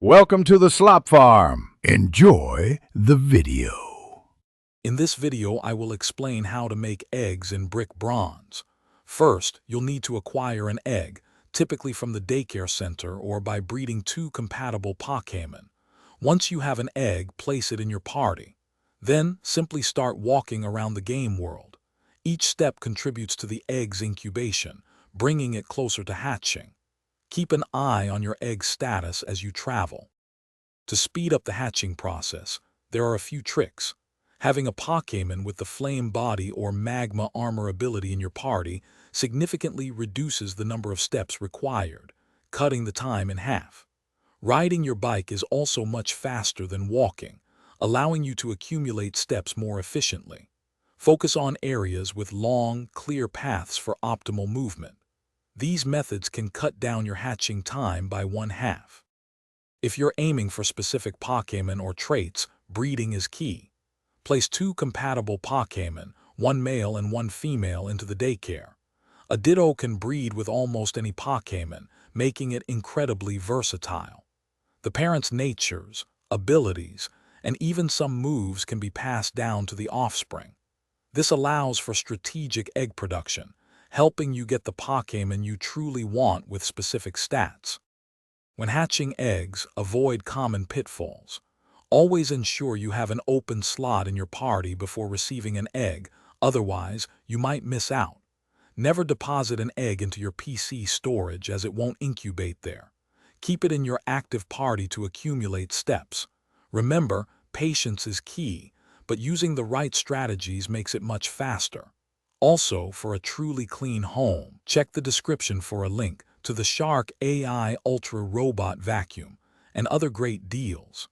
Welcome to the Slop Farm. Enjoy the video. In this video, I will explain how to make eggs in brick bronze. First, you'll need to acquire an egg, typically from the daycare center or by breeding two compatible Pokemon. Once you have an egg, place it in your party. Then, simply start walking around the game world. Each step contributes to the egg's incubation, bringing it closer to hatching. Keep an eye on your egg status as you travel. To speed up the hatching process, there are a few tricks. Having a Pokemon with the flame body or magma armor ability in your party significantly reduces the number of steps required, cutting the time in half. Riding your bike is also much faster than walking, allowing you to accumulate steps more efficiently. Focus on areas with long, clear paths for optimal movement. These methods can cut down your hatching time by 1/2. If you're aiming for specific Pokemon or traits, breeding is key. Place two compatible Pokemon, one male and one female, into the daycare. A Ditto can breed with almost any Pokemon, making it incredibly versatile. The parent's natures, abilities, and even some moves can be passed down to the offspring. This allows for strategic egg production, helping you get the Pokemon you truly want with specific stats. When hatching eggs, avoid common pitfalls. Always ensure you have an open slot in your party before receiving an egg, otherwise you might miss out. Never deposit an egg into your PC storage as it won't incubate there. Keep it in your active party to accumulate steps. Remember, patience is key, but using the right strategies makes it much faster. Also, for a truly clean home, check the description for a link to the Shark AI Ultra Robot Vacuum and other great deals.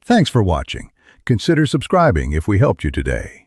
Thanks for watching. Consider subscribing if we helped you today.